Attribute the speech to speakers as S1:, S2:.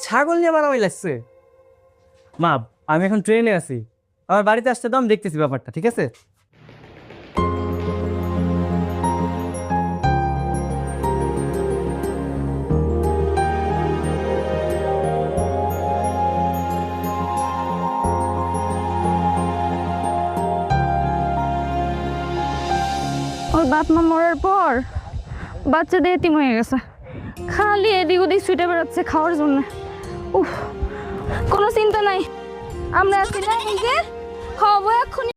S1: ছাগল নিয়ে মারামারি লাগছে। মা, আমি এখন ট্রেনে আছি, আমার বাড়িতে আসতে দাও, আমি দেখতেছি ব্যাপারটা, ঠিক আছে?
S2: ওর বাপ মা মরার পর বাচ্চাদের এতিম হয়ে গেছে, খালি এদিক ওদিক ছুটে বেড়াচ্ছে খাওয়ার জন্য। উফ, কোনো চিন্তা নাই, আমরা আছি না, এই যে খাওয়াবো এক্ষুনি।